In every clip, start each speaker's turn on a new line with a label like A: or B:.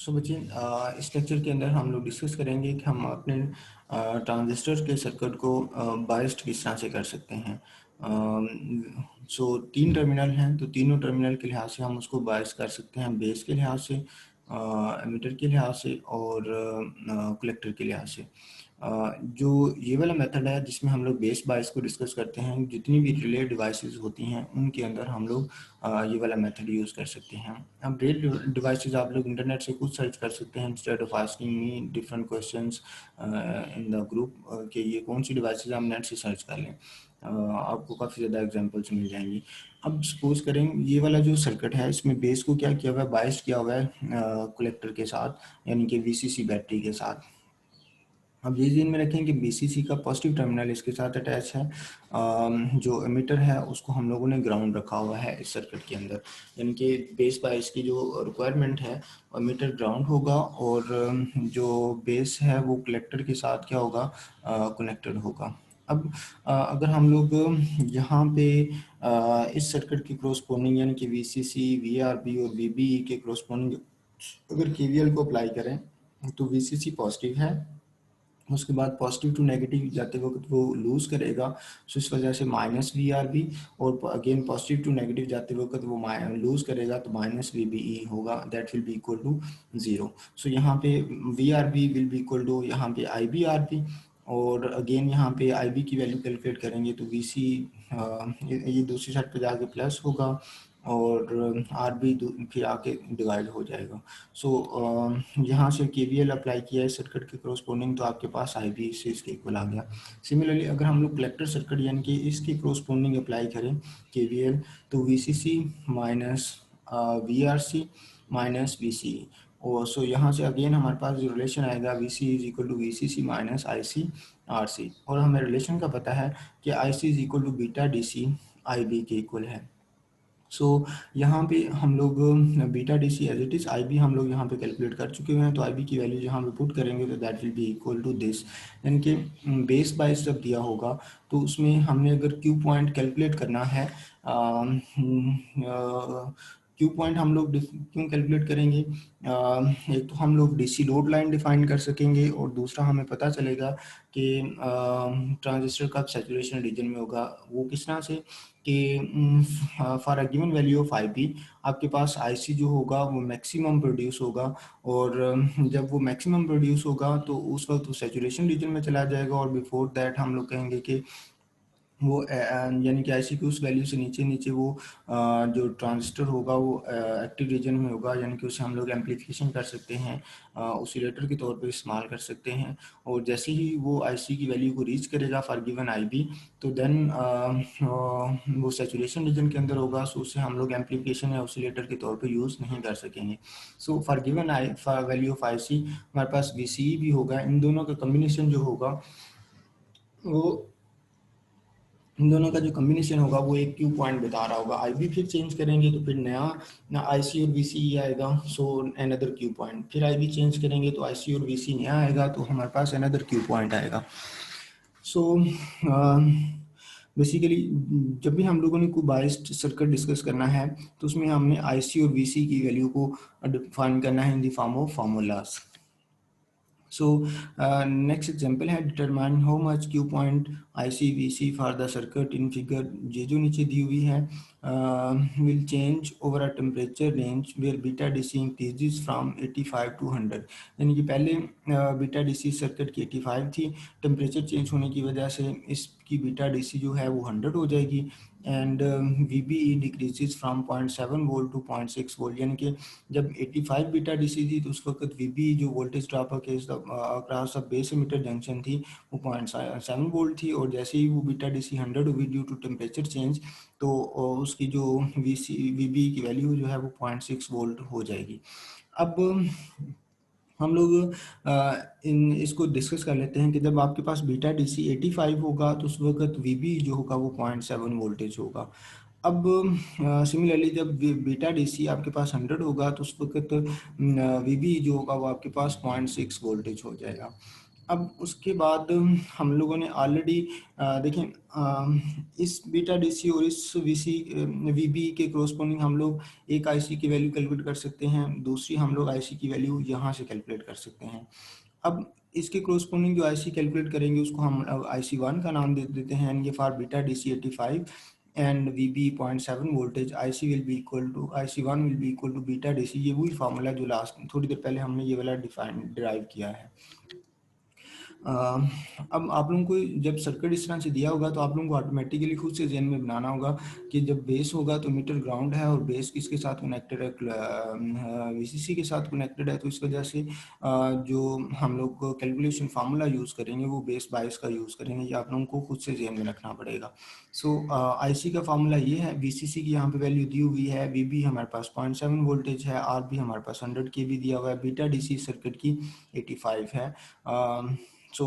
A: सो बच्चे इस लेक्चर के अंदर हम लोग डिस्कस करेंगे कि हम अपने ट्रांजिस्टर के सर्किट को बायस्ड किस तरह से कर सकते हैं। सो तीन टर्मिनल हैं, तो तीनों टर्मिनल के लिहाज से हम उसको बायस कर सकते हैं, बेस के लिहाज से, एमिटर के लिहाज से और कलेक्टर के लिहाज से। जो ये वाला मेथड है जिसमें हम लोग बेस बायस को डिस्कस करते हैं, जितनी भी रिले डिवाइसेस होती हैं उनके अंदर हम लोग ये वाला मेथड यूज़ कर सकते हैं। अब रिले डिवाइसेस आप लोग इंटरनेट से कुछ सर्च कर सकते हैं instead of asking me different questions in the group कि ये कौन सी डिवाइसेस हम नेट से सर्च कर लें, आपको काफ़ी ज़्यादा एग्जांपल्स मिल जाएंगी। अब सपोज करें ये वाला जो सर्किट है इसमें बेस को क्या किया हुआ है, बायस किया हुआ है कलेक्टर के साथ, यानी कि वीसीसी बैटरी के साथ। अब ये ध्यान में रखें कि बीसीसी का पॉजिटिव टर्मिनल इसके साथ अटैच है, जो एमिटर है उसको हम लोगों ने ग्राउंड रखा हुआ है इस सर्किट के अंदर, यानी कि बेस बायस की जो रिक्वायरमेंट है एमिटर ग्राउंड होगा और जो बेस है वो कलेक्टर के साथ क्या होगा, कनेक्टेड होगा। अब अगर हम लोग यहाँ पे इस सर्किट के क्रॉसपोंडिंग यानी कि वीसीसी, वीआरबी और वीबीई के क्रॉसपोंडिंग अगर केवीएल को अप्लाई करें तो वीसीसी पॉजिटिव है, उसके बाद पॉजिटिव टू नेगेटिव जाते वक्त वो लूज़ करेगा, सो इस वजह से माइनस वी आर बी, और अगेन पॉजिटिव टू नेगेटिव जाते वक्त वो लूज़ करेगा तो माइनस वी बी ई होगा, that will be equal to zero. So यहाँ पे V R B will be equal to यहाँ पे आई बी आर बी, और अगेन यहाँ पे आई बी की वैल्यू कैलकुलेट करेंगे तो वी सी ये दूसरी साइड पे जाके प्लस होगा और आर बी फिर आके डिवाइड हो जाएगा। सो यहाँ से केवीएल अप्लाई किया है सर्किट के क्रॉसपोंडिंग तो आपके पास आई बी से इसके इक्वल आ गया। सिमिलरली अगर हम लोग कलेक्टर सर्किट यानी कि इसके क्रॉसपोंडिंग अप्लाई करें केवीएल तो V C C minus V R C minus V C, और सो यहाँ से अगेन हमारे पास जो रिलेशन आएगा V C is equal to V C C minus I C R C, और हमें रिलेशन का पता है कि I C is equal to beta D C I B के इक्वल है। सो यहाँ पे हम लोग beta D C as it is, I B हम लोग यहाँ पे कैलकुलेट कर चुके हुए हैं, तो आई बी की वैल्यू यहाँ पे पुट करेंगे तो that will be equal to this, यानी कि बेस बायस जब दिया होगा तो उसमें हमने अगर क्यू पॉइंट कैलकुलेट करना है, क्यू पॉइंट हम लोग क्यों कैलकुलेट करेंगे, एक तो हम लोग डीसी लोड लाइन डिफाइन कर सकेंगे और दूसरा हमें पता चलेगा कि ट्रांजिस्टर कब सैचुरेशन रीजन में होगा। वो किस तरह से कि for a given value of I P आपके पास आई सी जो होगा वो मैक्सिमम प्रोड्यूस होगा, और जब वो मैक्सिमम प्रोड्यूस होगा तो उस वक्त वो सैचुरेशन रीजन में चला जाएगा, और बिफोर दैट हम लोग कहेंगे कि वो यानी कि आईसी की उस वैल्यू से नीचे नीचे वो जो ट्रांजिस्टर होगा वो एक्टिव रीजन में होगा, यानी कि उसे हम लोग एम्पलीफिकेशन कर सकते हैं, ऑसिलेटर के तौर पर इस्तेमाल कर सकते हैं। और जैसे ही वो आईसी की वैल्यू को रीच करेगा फॉर गिवन आईबी तो देन वो सैचुरेशन रीजन के अंदर होगा, सो उसे हम लोग एम्पलीफिकेशन या ऑसिलेटर के तौर पर यूज़ नहीं कर सकेंगे। So for given value of IC हमारे पास वीसीई भी होगा, इन दोनों का कम्बिनेशन जो होगा वो इन दोनों का जो कम्बिनेशन होगा वो एक क्यू पॉइंट बता रहा होगा। आई बी फिर चेंज करेंगे तो फिर नया ना आई सी और वी सी आएगा, सो अनदर क्यू पॉइंट, फिर आई बी चेंज करेंगे तो आई सी और वी सी नया आएगा तो हमारे पास अनदर क्यू पॉइंट आएगा। सो बेसिकली जब भी हम लोगों ने कोई बायस्ड सर्किट डिस्कस करना है तो उसमें हमने आई सी और वी सी की वैल्यू को डिफाइन करना है in the form of formulas. So next example है determine how much Q point IC/VC for the circuit in figure, ये जो नीचे दी हुई है will change over a temperature range where beta DC increases from 85 to 100, यानी कि पहले beta DC circuit की 85 थी, टेम्परेचर चेंज होने की वजह से इसकी बीटा डीसी जो है वो 100 हो जाएगी, and VBE decreases from 0.7 volt to 0.6 volt, यानी कि जब 85 बीटा डीसी थी तो उस वक्त VBE जो voltage drop across the base emitter junction थी वो 0.7 वोल्ट थी, और जैसे ही वो बीटा डीसी 100 हुई ड्यू टू टेम्परेचर चेंज तो उसकी जो VBE की वैल्यू जो है वो 0.6 वोल्ट हो जाएगी। अब हम लोग इसको डिस्कस कर लेते हैं कि जब आपके पास बीटा डीसी 85 होगा तो उस वक्त वीबी जो होगा वो 0.7 वोल्टेज होगा। अब सिमिलरली जब बीटा डीसी आपके पास 100 होगा तो उस वक्त वीबी जो होगा वो आपके पास 0.6 वोल्टेज हो जाएगा। अब उसके बाद हम लोगों ने ऑलरेडी देखें, इस बीटा डीसी और इस वीसी वीबी के क्रॉसपोंडिंग हम लोग एक आईसी की वैल्यू कैलकुलेट कर सकते हैं, दूसरी हम लोग आईसी की वैल्यू यहाँ से कैलकुलेट कर सकते हैं। अब इसके क्रॉसपोंडिंग जो आईसी कैलकुलेट करेंगे उसको हम आईसी 1 का नाम दे देते हैं, ये for beta DC 85 and VB 0.7 voltage IC will be equal to IC 1 will be equal to beta DC. ये वही फार्मूला जो लास्ट थोड़ी देर पहले हमने ये वाला डिराइव किया है। अब आप लोगों को जब सर्किट इस तरह से दिया होगा तो आप लोगों को ऑटोमेटिकली खुद से ज़हन में बनाना होगा कि जब बेस होगा तो मीटर ग्राउंड है और बेस किसके साथ कनेक्टेड है, वीसीसी के साथ कनेक्टेड है, तो इस वजह से जो हम लोग कैलकुलेशन फार्मूला यूज़ करेंगे वो बेस बायस का यूज़ करेंगे, ये आप लोगों को खुद से ज़हन में रखना पड़ेगा। सो आईसी का फार्मूला ये है, वीसीसी की यहाँ पे वैल्यू दी हुई है, वीबी हमारे पास 0.7 वोल्टेज है, आर भी हमारे पास 100 के भी दिया हुआ है, बीटा डीसी सर्किट की 85 है। सो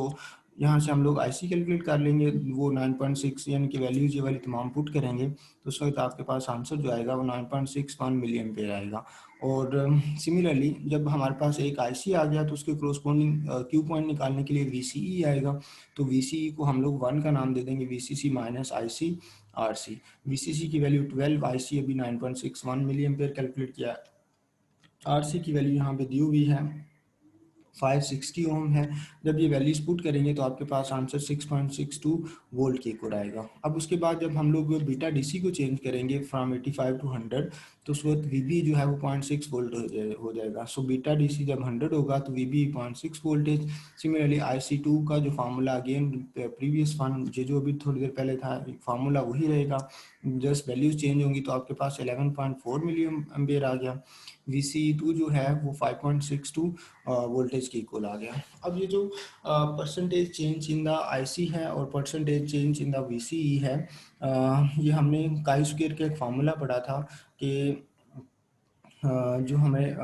A: यहाँ से हम लोग आईसी कैलकुलेट कर लेंगे, वो 9.6 यानी कि वैल्यूज ये वाली तमाम पुट करेंगे तो उस वक्त आपके पास आंसर जो आएगा वो 9.61 मिली एम्पेयर आएगा। और सिमिलरली जब हमारे पास एक आईसी आ गया तो उसके क्रोस्पोंडिंग क्यू पॉइंट निकालने के लिए वीसीई आएगा, तो वीसीई को हम लोग 1 का नाम दे देंगे, VCC minus IC RC. VCC की वैल्यू 12, आईसी अभी 9.61 मिली एम्पेयर कैलकुलेट किया, आरसी की वैल्यू यहाँ पे दी हुई है 560 ओम है। जब ये वैल्यूज पुट करेंगे तो आपके पास आंसर 6.62 वोल्ट के इक्वल आएगा। अब उसके बाद जब हम लोग बीटा डीसी को चेंज करेंगे फ्रॉम 85 टू 100 तो उस वक्त वीबी जो है वो 0.6 वोल्ट हो जाएगा। सो बीटा डीसी जब 100 होगा तो वीबी 0.6 वोल्टेज। सिमिलरली IC2 का जो फार्मूला अगेन प्रीवियस वन जो अभी थोड़ी देर पहले था फार्मूला वही रहेगा, जस्ट वैल्यूज चेंज होंगी तो आपके पास 11.4 मिली एम्पेयर आ गया। VCE2 जो है वो 5.62 वोल्टेज के इक्वल आ गया। अब ये जो percentage change in the IC है और percentage change in the VCE है, ये हमने काई स्क्वायर का एक फार्मूला पढ़ा था कि जो हमें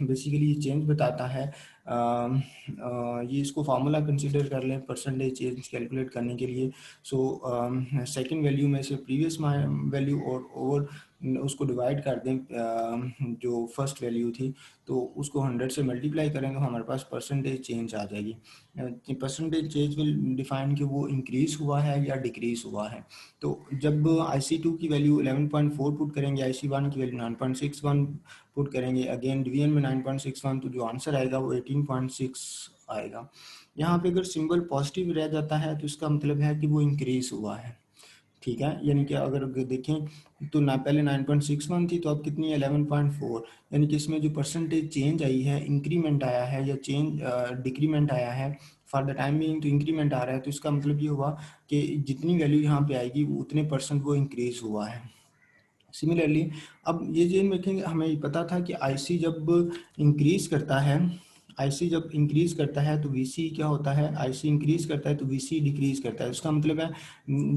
A: बेसिकली ये चेंज बताता है। ये इसको फार्मूला कंसीडर कर लें परसेंटेज चेंज कैलकुलेट करने के लिए। सो सेकंड वैल्यू में से प्रीवियस वैल्यू और ओवर उसको डिवाइड कर दें, जो फर्स्ट वैल्यू थी तो उसको 100 से मल्टीप्लाई करें तो हमारे पास परसेंटेज चेंज आ जाएगी। परसेंटेज चेंज विल डिफाइन कि वो इंक्रीज हुआ है या डिक्रीज हुआ है। तो जब IC2 की वैल्यू 11.4 पुट करेंगे, IC1 की वैल्यू 9.61 पुट करेंगे, अगेन डिवीजन में 9.61 तो जो आंसर आएगा वो 18.6 आएगा। यहाँ पे अगर सिंबल पॉजिटिव रह जाता है तो इसका मतलब है कि वो इंक्रीज हुआ है, ठीक है। यानी कि अगर देखें तो ना पहले 9.61 थी तो अब कितनी है 11.4, यानी कि इसमें जो परसेंटेज चेंज आई है, इंक्रीमेंट आया है या चेंज डिक्रीमेंट आया है, फॉर द टाइम बीइंग तो इंक्रीमेंट आ रहा है, तो इसका मतलब ये हुआ कि जितनी वैल्यू यहाँ पे आएगी वो उतने परसेंट वो इंक्रीज हुआ है। सिमिलरली अब ये जेन रखेंगे, हमें ये पता था कि आईसी जब इंक्रीज करता है, आईसी जब इंक्रीज करता है तो वीसी क्या होता है, आईसी इंक्रीज करता है तो वीसी डिक्रीज करता है। उसका मतलब है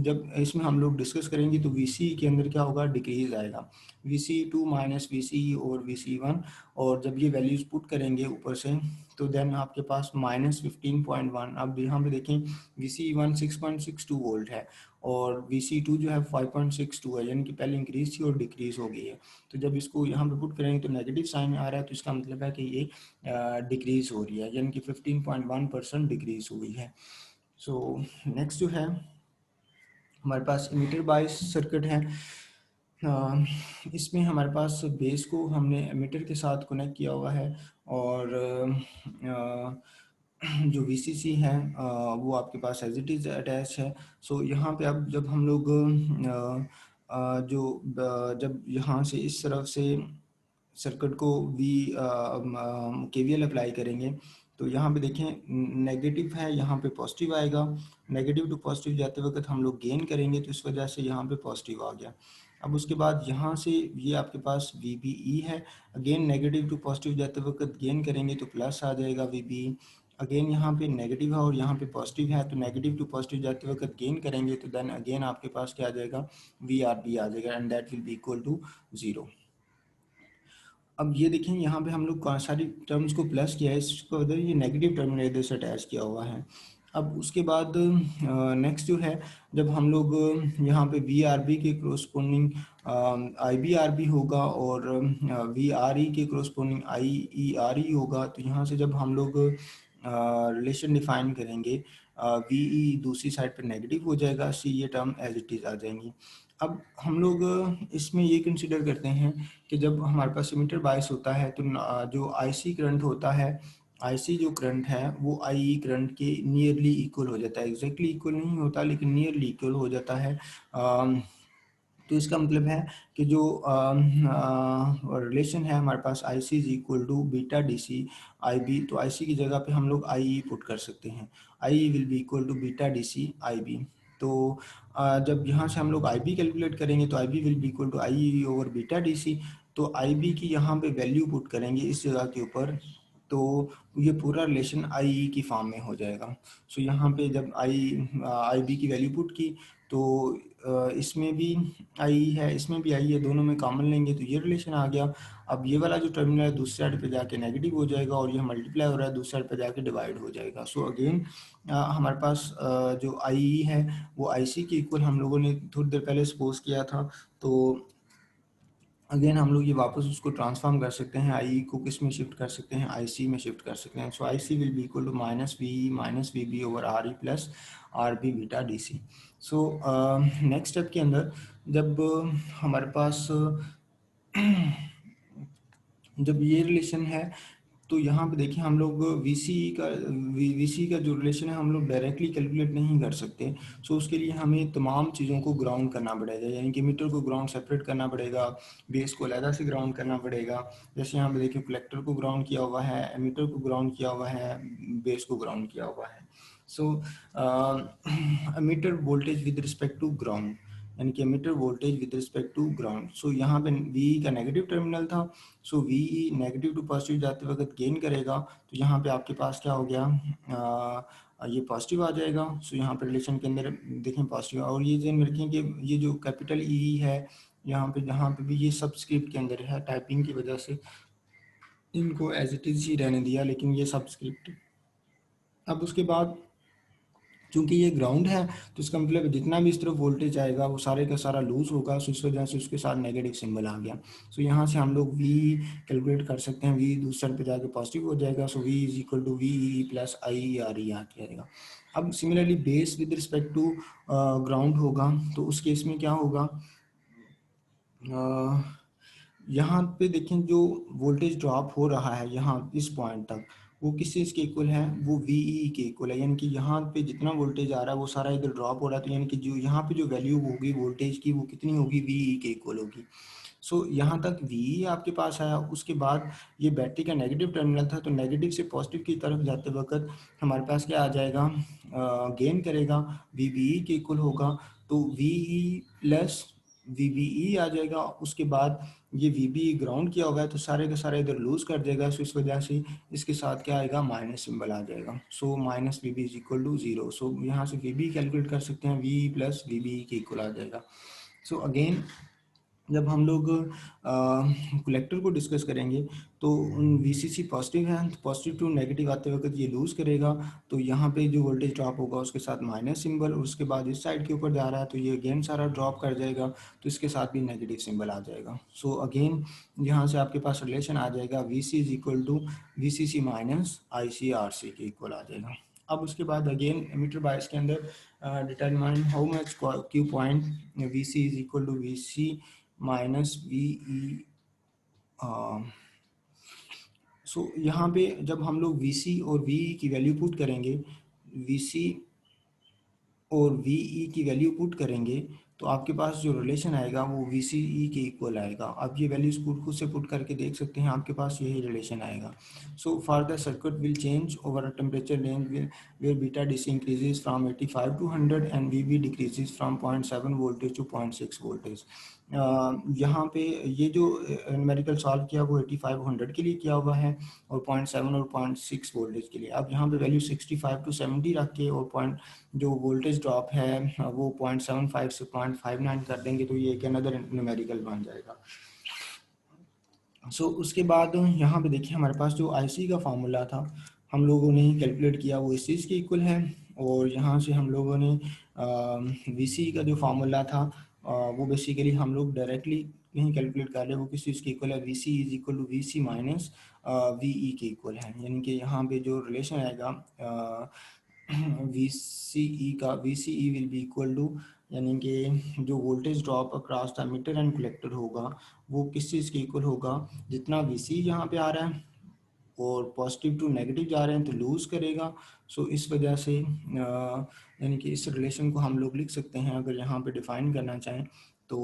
A: जब इसमें हम लोग डिस्कस करेंगे तो वीसी के अंदर क्या होगा, डिक्रीज आएगा, VCE2 माइनस VCE और VCE1। और जब ये वैल्यूज पुट करेंगे ऊपर से तो देन आपके पास -15.1। अब यहाँ पे देखें VCE1 6.62 वोल्ट है और VCE2 जो है 5.62 है, यानी कि पहले इंक्रीज थी और डिक्रीज हो गई है। तो जब इसको यहाँ पे पुट करेंगे तो नेगेटिव साइन आ रहा है, तो इसका मतलब है कि ये डिक्रीज हो रही है, यानी कि 15.1% डिक्रीज हुई है। सो नेक्स्ट जो है हमारे पास इमीटर बायस सर्किट है। इसमें हमारे पास बेस को हमने एमीटर के साथ कनेक्ट किया हुआ है और जो VCC है वो आपके पास एज इट इज़ अटैच है। सो यहाँ पे अब जब हम लोग जब यहाँ से इस तरफ से सर्किट को KVL अप्लाई करेंगे तो यहाँ पे देखें नेगेटिव है, यहाँ पे पॉजिटिव आएगा, नेगेटिव टू पॉजिटिव जाते वक्त हम लोग गेन करेंगे तो इस वजह से यहाँ पे पॉजिटिव आ गया। अब उसके बाद यहाँ से ये आपके पास VBE है, अगेन नेगेटिव टू पॉजिटिव जाते वक्त गेन करेंगे तो प्लस आ जाएगा VBE। अगेन यहाँ पे नेगेटिव है और यहाँ पे पॉजिटिव है, तो नेगेटिव टू पॉजिटिव जाते वक्त गेन करेंगे तो देन अगेन आपके पास क्या आ जाएगा, VRB आ जाएगा and that will be equal to 0। अब ये देखें यहाँ पे हम लोग सारी टर्म्स को प्लस किया है, इसको उधर ये नेगेटिव टर्म इधर से अटैच किया हुआ है। अब उसके बाद नेक्स्ट जो है जब हम लोग यहाँ पे VRB के क्रोस्पोंडिंग IBRB होगा और VRE के क्रोस्पोंडिंग IERE होगा, तो यहाँ से जब हम लोग रिलेशन डिफाइन करेंगे, वी ई दूसरी साइड पर नेगेटिव हो जाएगा, सी ये टर्म एज इट इज़ आ जाएंगी। अब हम लोग इसमें ये कंसिडर करते हैं कि जब हमारे पास एमिटर बायस होता है तो जो आईसी करंट होता है, आईसी जो करंट है वो आईई करंट के नियरली इक्वल हो जाता है, एग्जैक्टली इक्वल नहीं होता लेकिन नियरली इक्वल हो जाता है। तो इसका मतलब है कि जो रिलेशन है हमारे पास I C is equal to beta D C I B, तो आई सी की जगह पे हम लोग आई ई पुट कर सकते हैं, I E will be equal to beta D C I B. तो जब यहाँ से हम लोग आई बी कैलकुलेट करेंगे तो I B will be equal to I E over beta D C, तो आई बी की यहाँ पे वैल्यू पुट करेंगे इस जगह के ऊपर, तो ये पूरा रिलेशन आई ई की फॉर्म में हो जाएगा। सो यहाँ पे जब आई बी की वैल्यू पुट की तो इसमें भी आई है इसमें भी आई है, दोनों में कॉमन लेंगे तो ये रिलेशन आ गया। अब ये वाला जो टर्मिनल है दूसरी साइड पे जाके नेगेटिव हो जाएगा और ये मल्टीप्लाई हो रहा है दूसरी साइड पे जाके डिवाइड हो जाएगा। सो अगेन हमारे पास जो आई है वो आई सी के इक्वल हम लोगों ने थोड़ी देर पहले सपोज किया था, तो अगेन हम लोग ये वापस उसको ट्रांसफॉर्म कर सकते हैं, आई को किस में शिफ्ट कर सकते हैं, आई सी में शिफ्ट कर सकते हैं। So I C will be equal to minus V B over R E plus R B beta D C. So next step के अंदर जब हमारे पास जब ये रिलेशन है तो यहाँ पे देखिए हम लोग वीसी का जो रिलेशन है हम लोग डायरेक्टली कैलकुलेट नहीं कर सकते। सो उसके लिए हमें तमाम चीज़ों को ग्राउंड करना पड़ेगा, यानी कि मीटर को ग्राउंड सेपरेट करना पड़ेगा, बेस को अलग से ग्राउंड करना पड़ेगा। जैसे यहाँ पे देखिए कलेक्टर को ग्राउंड किया हुआ है, एमीटर को ग्राउंड किया हुआ है, बेस को ग्राउंड किया हुआ है। So emitter voltage with respect to ground, यानी कि emitter voltage with respect to ground. So यहाँ पे वी का नेगेटिव टर्मिनल था, so V negative to positive जाते वक्त गेन करेगा, तो यहाँ पे आपके पास क्या हो गया, ये पॉजिटिव आ जाएगा। सो यहाँ पे रिलेशन के अंदर देखें पॉजिटिव, और ये ध्यान रखें कि ये जो कैपिटल ई है यहाँ पे जहाँ पे भी ये सबस्क्रिप्ट के अंदर है, टाइपिंग की वजह से इनको एज इट इज़ ही रहने दिया, लेकिन ये सबस्क्रिप्ट। अब उसके बाद चूंकि ये ग्राउंड है तो इसका मतलब जितना भी इस तरफ वोल्टेज आएगा वो सारे का सारा लूज होगा, सो इस वजह से उसके साथ नेगेटिव सिंबल आ गया। सो यहाँ से हम लोग V कैलकुलेट कर सकते हैं, V दूसरे पे जाके पॉजिटिव हो जाएगा, so V is equal to V E plus I R E आ जाएगा। अब similarly base with respect to ground होगा, तो उस केस में क्या होगा, यहाँ पे देखें जो वोल्टेज ड्रॉप हो रहा है यहाँ इस पॉइंट तक वो किस चीज़ के इक्वल है, वो वी के इक्वल है, यानी कि यहाँ पे जितना वोल्टेज आ रहा है वो सारा इधर ड्रॉप हो रहा है, तो यानी कि जो यहाँ पे जो वैल्यू होगी वोल्टेज की वो कितनी होगी, वी के इक्वल होगी। सो यहाँ तक वी आपके पास आया। उसके बाद ये बैटरी का नेगेटिव टर्मिनल था, तो नेगेटिव से पॉजिटिव की तरफ जाते वक्त हमारे पास क्या आ जाएगा, गेन करेगा, वी के इक्वल होगा, तो वी प्लस वी आ जाएगा। उसके बाद ये वी ग्राउंड किया होगा तो सारे का सारा इधर लूज कर देगा, सो इस वजह से इसके साथ क्या आएगा, माइनस सिंबल आ जाएगा। So minus V B is equal to zero. So यहाँ से वी कैलकुलेट कर सकते हैं, वी प्लस वी के इक्वल आ जाएगा। सो अगेन जब हम लोग कलेक्टर को डिस्कस करेंगे तो वीसीसी पॉजिटिव है, तो पॉजिटिव टू नेगेटिव आते वक्त ये लूज़ करेगा, तो यहाँ पे जो वोल्टेज ड्रॉप होगा उसके साथ माइनस सिंबल, और उसके बाद इस साइड के ऊपर जा रहा है तो ये अगेन सारा ड्रॉप कर जाएगा, तो इसके साथ भी नेगेटिव सिंबल आ जाएगा। सो अगेन यहाँ से आपके पास रिलेशन आ जाएगा, V C is equal to V C C minus I C R C के इक्वल आ जाएगा। अब उसके बाद अगेन एमीटर बायस के अंदर determine how much Q point V C is equal to V C minus V E. So यहाँ पे जब हम लोग वी सी और वी ई की वैल्यू पुट करेंगे, वी सी और वी ई की वैल्यू पुट करेंगे तो आपके पास जो रिलेशन आएगा वो वी सी ई के इक्वल आएगा। आप ये वैल्यूज खुद से पुट करके देख सकते हैं, आपके पास यही रिलेशन आएगा। So for the circuit will change over a temperature range where beta D C increases from 85 to 100 and V B decreases from 0.7 voltage to 0.6 voltage. यहाँ पे ये जो न्यूमेरिकल सॉल्व किया वो 85-100 के लिए किया हुआ है और 0.7 और 0.6 वोल्टेज के लिए। अब यहाँ पे वैल्यू 65 to 70 रख के और पॉइंट जो वोल्टेज ड्रॉप है वो 0.75 से 0.59 कर देंगे, तो ये एक अनदर न्यूमेरिकल बन जाएगा। सो उसके बाद यहाँ पे देखिए हमारे पास जो आईसी का फार्मूला था हम लोगों ने कैलकुलेट किया वो इस चीज़ के इक्वल है, और यहाँ से हम लोगों ने वीसी का जो फार्मूला था वो बेसिकली हम लोग डायरेक्टली कहीं कैलकुलेट कर ले, वो किस चीज़ के इक्वल है, V C is equal to V C minus V E के इक्वल है। यानी कि यहाँ पे जो रिलेशन आएगा वी सी ई का, V C E will be equal to, यानी कि जो voltage drop across the meter and collector होगा वो किस चीज़ के इक्वल होगा, जितना वी सी यहाँ पे आ रहा है और पॉजिटिव टू नेगेटिव जा रहे हैं तो लूज करेगा। सो इस वजह से यानी कि इस रिलेशन को हम लोग लिख सकते हैं, अगर यहाँ पे डिफाइन करना चाहें तो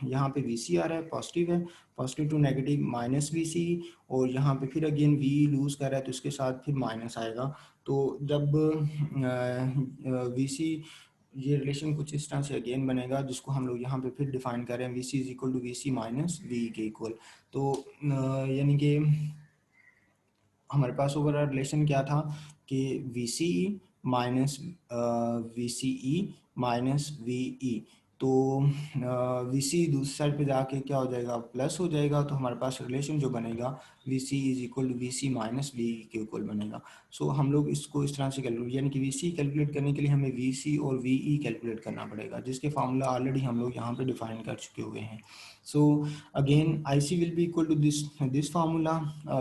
A: यहाँ पे वी सी आ रहा है, पॉजिटिव है, positive to negative minus V C, और यहाँ पे फिर अगेन वी लूज कर रहा है तो इसके साथ फिर माइनस आएगा। तो जब वी सी, ये रिलेशन कुछ इस तरह से अगेन बनेगा जिसको हम लोग यहाँ पे फिर डिफाइन करें, V C is equal to V C minus V के इक्वल। तो यानी कि हमारे पास ओवरऑल रिलेशन क्या था कि V C E minus V C E minus V E, तो वी सी दूसरी साइड पे जाके क्या हो जाएगा, प्लस हो जाएगा, तो हमारे पास रिलेशन जो बनेगा V C is equal to V C minus V के इक्वल बनेगा। सो हम लोग इसको इस तरह से कैलकुलेट, यानी कि वी सी कैलकुलेट करने के लिए हमें वी सी और वी ई कैलकुलेट करना पड़ेगा, जिसके फार्मूला ऑलरेडी हम लोग यहाँ पे डिफाइन कर चुके हुए हैं। So again I C will be equal to this formula,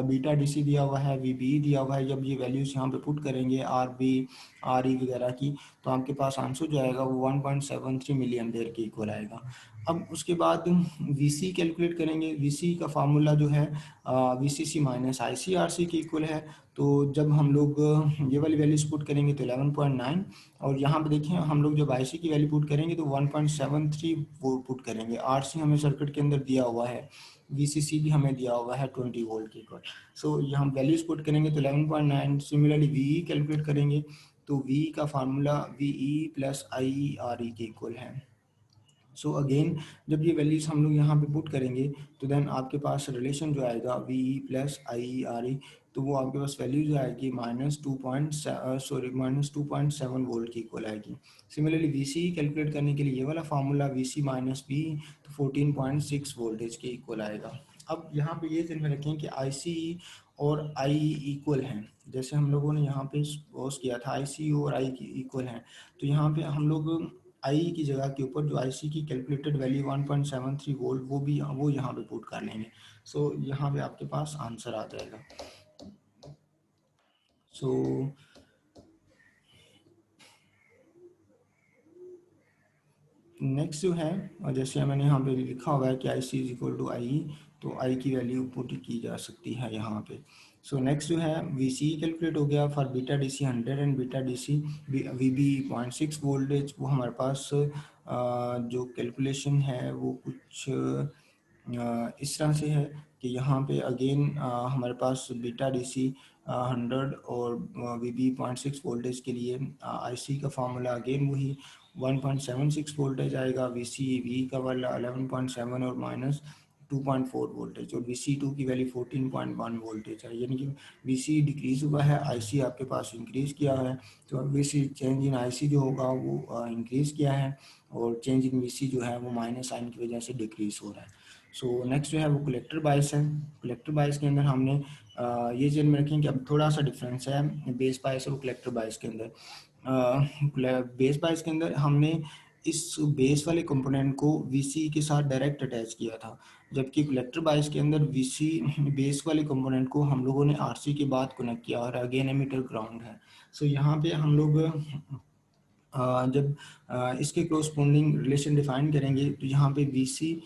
A: beta D C दिया हुआ है, वी बी दिया हुआ है। जब ये वैल्यूज़ यहाँ पे पुट करेंगे आर बी आर ई वगैरह की, तो आपके पास आंसर जो आएगा वो 1.73 मिली एम्पेयर के इक्वल आएगा। अब उसके बाद वी सी कैलकुलेट करेंगे। वी सी का फार्मूला जो है V C C minus I C R C के इक्वल है। तो जब हम लोग ये वाली वैल्यूज पुट करेंगे तो 11.9, और यहाँ पे देखें हम लोग जब आई सी की वैल्यू पुट करेंगे तो 1.73 वो पुट करेंगे। आर सी हमें सर्किट के अंदर दिया हुआ है, वी सी सी भी हमें दिया हुआ है 20 वोल्ट के इक्वल। सो ये हम वैल्यूज पुट करेंगे तो 11.9। सिमिलरली वी ई कैलकुलेट करेंगे तो वी का formula we E plus I R ई के इक्वल है। सो अगेन जब ये वैल्यूज हम लोग यहाँ पे पुट करेंगे तो देन आपके पास रिलेशन जो आएगा we E plus I R ई, तो वो आपके पास वैल्यू जो आएगी -2.7 वोल्ट की इक्वल आएगी। सिमिलरली वी सी कैलकुलेट करने के लिए ये वाला formula V C minus B, तो 14.6 वोल्टेज के इक्वल आएगा। अब यहाँ पे ये ध्यान में रखें कि आई सी और आई इक्वल हैं, जैसे हम लोगों ने यहाँ पे सपोज किया था आई सी और आई की इक्वल हैं, तो यहाँ पे हम लोग आई की जगह के ऊपर जो आई सी की कैलकुलेटेड वैल्यू 1.73 वोल्ट वो यहाँ पे पुट कर लेंगे। सो यहाँ पे आपके पास आंसर आ जाएगा। सो नेक्स्ट जो है, जैसे मैंने यहाँ पे लिखा हुआ है कि I C is equal to आई, तो आई की वैल्यू पुट की जा सकती है यहाँ पे। सो नेक्स्ट जो है वी सी कैलकुलेट हो गया for beta D C 100 and beta D C V B 0.6 voltage. वो हमारे पास जो कैलकुलेशन है वो कुछ इस तरह से है कि यहाँ पे अगेन हमारे पास बीटा डी सी 100 और वी बी 0.6 वोल्टेज के लिए आई सी का फार्मूला अगेन वही 1.76 वोल्टेज आएगा, वी सी वी का वाला 11.7 और माइनस 2.4 वोल्टेज, और वी सी टू की वैल्यू 14.1 वोल्टेज है। यानी कि वी सी डिक्रीज हुआ है, आई सी आपके पास इंक्रीज किया है। तो अब वी सी चेंज इन आई सी जो होगा वो इंक्रीज किया है, और चेंज इन वी सी जो है वो माइनस साइन की वजह से डिक्रीज हो रहा है। सो नेक्स्ट जो है वो कलेक्टर बायस है। कलेक्टर बायस के अंदर हमने ये ध्यान में रखें कि अब थोड़ा सा डिफरेंस है बेस बायस और कलेक्टर बायस के अंदर। बेस बायस के अंदर हमने इस बेस वाले कंपोनेंट को वीसी के साथ डायरेक्ट अटैच किया था, जबकि कलेक्टर बायस के अंदर वीसी बेस वाले कंपोनेंट को हम लोगों ने आरसी के बाद कनेक्ट किया और अगेन एमीटर ग्राउंड है। सो यहाँ पे हम लोग जब इसके कोरस्पोंडिंग रिलेशन डिफाइन करेंगे तो यहाँ पे V C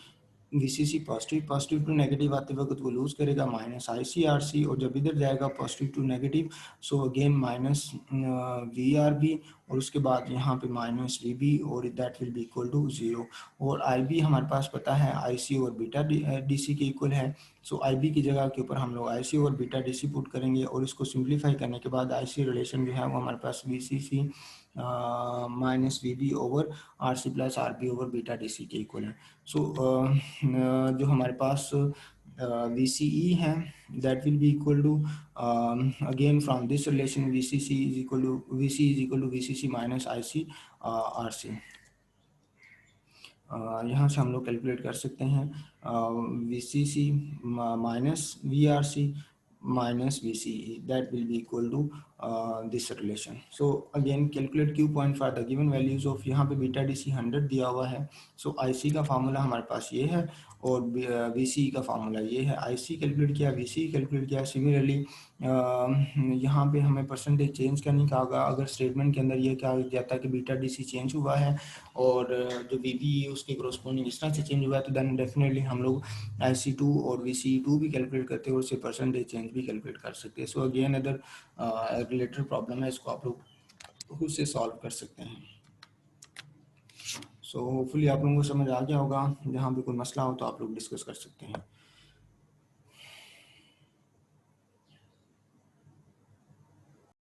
A: C positive to negative आते वक्त वो लूज करेगा minus I C R C, और जब इधर जाएगा positive to negative so again minus V R B, और उसके बाद यहाँ पे माइनस वी बी, और that will be equal to 0। और आई बी हमारे पास पता है आई सी और बीटा डी सी के इक्वल है। सो आई बी की जगह के ऊपर हम लोग आई सी और बीटा डी सी पुट करेंगे, और इसको सिंप्लीफाई करने के बाद आई सी रिलेशन जो है वो हमारे पास V C C minus V B over R C plus R B over beta D C के इक्वल है। सो जो हमारे पास वी सी ई है that will be equal to again from this relation V C C is equal to V C is equal to V C C minus I C R C. यहाँ से हम लोग calculate कर सकते हैं V C C minus V R C minus V C E that will be equal to this relation. So again calculate Q point for the given values of, यहाँ पे beta D C 100 दिया हुआ है. सो I सी का formula हमारे पास ये है और वी सी का फार्मूला ये है. आई सी कैलकुलेट किया, वी सी कैलकुलेट किया. सिमिलरली यहाँ पे हमें परसेंटेज चेंज करने का होगा. अगर स्टेटमेंट के अंदर ये कहा जाता है कि बीटा डी सी चेंज हुआ है और जो वी बी उसके करस्पॉन्डिंग इस तरह से चेंज हुआ है, तो देन डेफिनेटली हम लोग आई सी टू और वी सी टू भी कैलकुलेट करते हैं और उससे परसेंटेज चेंज भी कैलकुलेट कर सकते हैं. So again other related problem है, इसको आप लोग खुद से सॉल्व कर सकते हैं. सो होपफुली आप लोगों को समझ आ गया होगा. जहाँ भी कोई मसला हो तो आप लोग डिस्कस कर सकते हैं.